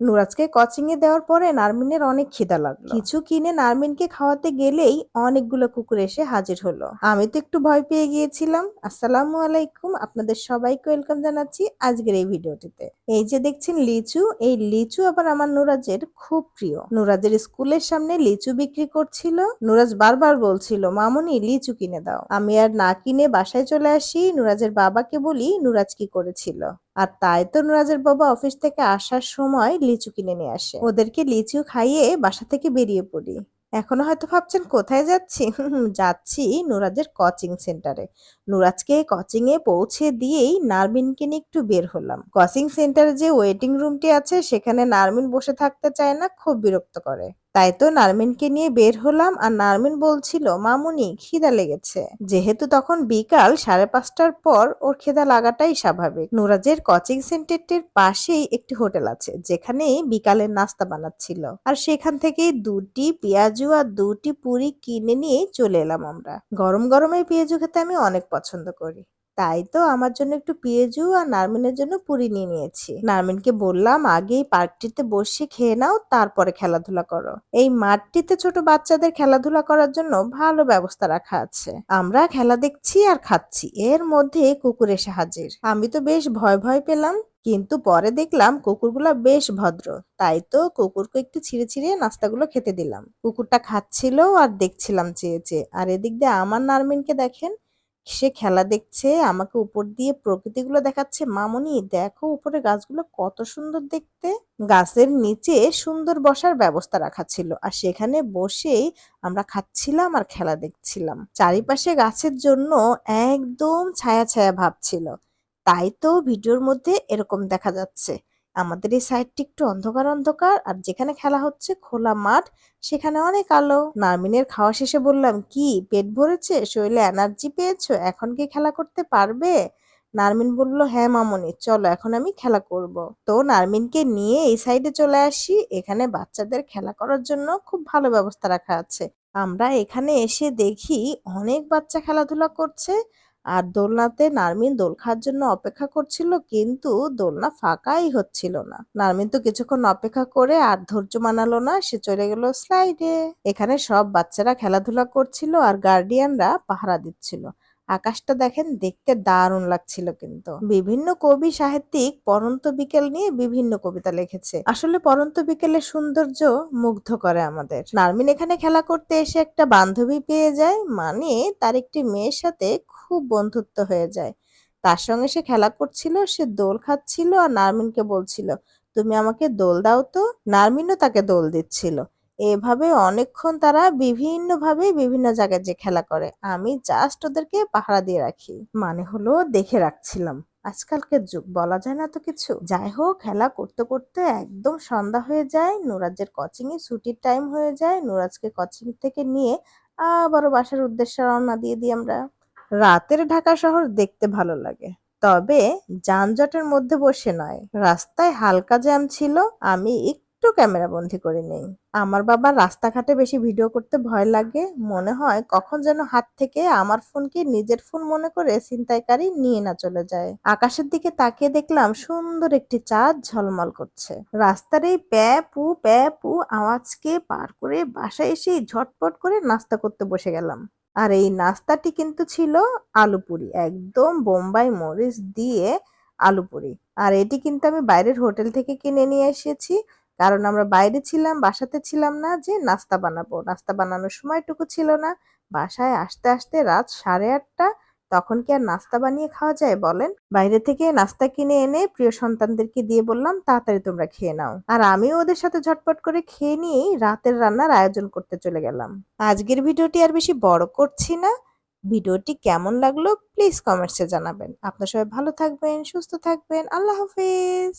নুরাজকে coaching এ দেওয়ার পরে নারমিনের অনেক খিদা লাগলো। কিছু কিনে নারমিনকে খাওয়াতে গেলেই অনেকগুলো কুকুর এসে হাজির হলো। আমি তো একটু ভয় পেয়ে গিয়েছিলাম। আসসালামু আলাইকুম, আপনাদের সবাইকে ওয়েলকাম জানাচ্ছি আজকের এই ভিডিওটিতে। এই যে দেখছেন লিচু, এই লিচু আবার আমার নুরাজের খুব প্রিয়। নুরাজের স্কুলের সামনে লিচু বিক্রি করছিল। নুরাজ বারবার বলছিল, মামুনি লিচু কিনে দাও। আমি আর না কিনে বাসায় চলে আসি। নুরাজের বাবাকে বলি নুরাজ কি করেছিল। আর তাই তো নুরাজের বাবা অফিস থেকে আসার সময় লিচু কিনে নিয়ে আসে। ওদেরকে লিচু খাইয়ে বাসা থেকে বেরিয়ে পড়ি। এখনো হয়তো ভাবছেন কোথায় যাচ্ছি। যাচ্ছি নুরাজের কোচিং সেন্টারে। নুরাজকে কোচিং এ পৌঁছে দিয়েই নারমিনকে নিয়ে একটু বের হলাম। কোচিং সেন্টারে যে ওয়েটিং রুমটি আছে সেখানে নারমিন বসে থাকতে চায় না, খুব বিরক্ত করে। তাই তো নারমিনকে নিয়ে বের হলাম। আর নারমিন বলছিল, মামুনি খিদা লেগেছে। যেহেতু তখন বিকাল 5:30টার পর ওর খিদা লাগাটাই স্বাভাবিক। নুরাজের কোচিং সেন্টারটির পাশেই একটি হোটেল আছে যেখানে বিকালের নাস্তা বানাচ্ছিল। আর সেখান থেকেই 2টি পেঁয়াজু আর 2টি পুরি কিনে নিয়ে চলে এলাম আমরা। গরম গরম এই পেঁয়াজু খেতে আমি অনেক পছন্দ করি। তাই তো আমার জন্য একটু পেঁয়াজু আর নারমিনের জন্য পুরি নিয়ে নিয়েছি। নারমিনকে বললাম, আগেই পার্কটিতে বসে খেয়ে নাও, তারপরে খেলাধুলা করো। এই মাঠটিতে ছোট বাচ্চাদের খেলাধুলা করার জন্য ভালো ব্যবস্থা রাখা আছে। আমরা খেলা দেখছি আর খাচ্ছি, এর মধ্যে কুকুর এসে হাজির। আমি তো বেশ ভয় ভয় পেলাম, কিন্তু পরে দেখলাম কুকুরগুলা বেশ ভদ্র। তাই তো কুকুরকে একটু ছিঁড়ে ছিঁড়ে নাস্তাগুলো খেতে দিলাম। কুকুরটা খাচ্ছিল আর দেখছিলাম চেয়ে চেয়ে। আর এদিক দিয়ে আমার নারমিনকে দেখেন, সে খেলা দেখছে, আমাকে উপর দিয়ে প্রকৃতিগুলো দেখাচ্ছে। মামুনি দেখো উপরে গাছগুলো কত সুন্দর দেখতে। গাছের নিচে সুন্দর বসার ব্যবস্থা রাখা ছিল, আর সেখানে বসেই আমরা খাচ্ছিলাম আর খেলা দেখছিলাম। চারিপাশে গাছের জন্য একদম ছায়া ছায়া ভাব ছিল। তাই তো ভিডিওর মধ্যে এরকম দেখা যাচ্ছে। আমাদের এই সাইডটি একটু অন্ধকার অন্ধকার, আর যেখানে খেলা হচ্ছে খোলা মাঠ, সেখানে অনেক আলো। নারমিনের খাওয়া শেষে বললাম, কি পেট ভরেছে, শরীরে এনার্জি পেয়েছো, এখন কি খেলা করতে পারবে? নারমিন বলল, হ্যাঁ মামুনি, চলো এখন আমি খেলা করব। তো নারমিনকে নিয়ে এই সাইডে চলে আসি। এখানে বাচ্চাদের খেলা করার জন্য খুব ভালো ব্যবস্থা রাখা আছে। আমরা এখানে এসে দেখি অনেক বাচ্চা খেলাধুলা করছে। আর দোলনাতে নারমিন দোল খাওয়ার জন্য অপেক্ষা করছিল, কিন্তু দোলনা ফাঁকাই হচ্ছিল না। নারমিন তো কিছুক্ষণ অপেক্ষা করে আর ধৈর্য মানালো না, সে চলে গেল স্লাইডে। এখানে সব বাচ্চারা খেলাধুলা করছিল আর গার্ডিয়ানরা পাহারা দিচ্ছিল। আকাশটা দেখেন, দেখতে দারুণ লাগছিল। কিন্তু বিভিন্ন কবি সাহিত্যিক পড়ন্ত বিকেল নিয়ে বিভিন্ন কবিতা লিখেছে। আসলে পড়ন্ত বিকেলের সৌন্দর্য মুগ্ধ করে আমাদের। নারমিন এখানে খেলা করতে এসে একটা বান্ধবী পেয়ে যায়, মানে তার একটি মেয়ের সাথে খুব বন্ধুত্ব হয়ে যায়। তার সঙ্গে সে খেলা করছিল, সে দোল খাচ্ছিল আর নারমিনকে বলছিল, তুমি আমাকে দোল দাও তো। নারমিনও তাকে দোল দিচ্ছিল। এভাবে অনেকক্ষণ তারা বিভিন্নভাবে বিভিন্ন জায়গায় যে খেলা করে, আমি জাস্ট ওদেরকে পাহারা দিয়ে রাখি, মানে হলো দেখে রাখছিলাম। আজকালকের যুগ, বলা যায় না তো কিছু। যাই হোক, খেলা করতে করতে একদম সন্ধ্যা হয়ে যায়। নুরাজের কোচিং এ ছুটির টাইম হয়ে যায়। নুরাজকে কোচিং থেকে নিয়ে আবারও বাসার উদ্দেশ্যে রওনা দিয়ে দিই আমরা। রাতের ঢাকা শহর দেখতে ভালো লাগে, তবে যানজটের মধ্যে বসে নয়। রাস্তায় হালকা জ্যাম ছিল, আমি একটু ক্যামেরা বন্দি করে নেই। আমার বাবার রাস্তাঘাটে বেশি ভিডিও করতে ভয় লাগে। মনে হয় কখন যেন হাত থেকে আমার ফোনকে নিজের ফোন মনে করে ছিনতাইকারী নিয়ে না চলে যায়। আকাশের দিকে তাকিয়ে দেখলাম সুন্দর একটি চাঁদ ঝলমল করছে। রাস্তার এই প্যা পু আওয়াজকে পার করে বাসায় এসে ঝটপট করে নাস্তা করতে বসে গেলাম। আর এই নাস্তাটি কিন্তু ছিল আলু পুরি, একদম বোম্বাই মরিচ দিয়ে আলু পুরি। আর এটি কিন্তু আমি বাইরের হোটেল থেকে কিনে নিয়ে এসেছি, কারণ আমরা বাইরে ছিলাম, বাসাতে ছিলাম না যে নাস্তা বানাবো। নাস্তা বানানোর সময়টুকু ছিল না। বাসায় আসতে আসতে রাত 8:30। তখন কি আর নাস্তা বানিয়ে খাওয়া যায় বলেন? বাইরে থেকে নাস্তা কিনে এনে প্রিয় সন্তানদেরকে দিয়ে বললাম, তাড়াতাড়ি তোমরা খেয়ে নাও। আর আমিও ওদের সাথে ঝটপট করে খেয়ে নিয়েই রাতের রান্নার আয়োজন করতে চলে গেলাম। আজকের ভিডিওটি আর বেশি বড় করছি না। ভিডিওটি কেমন লাগলো প্লিজ কমেন্টসে জানাবেন। আপনারা সবাই ভালো থাকবেন, সুস্থ থাকবেন। আল্লাহ হাফেজ।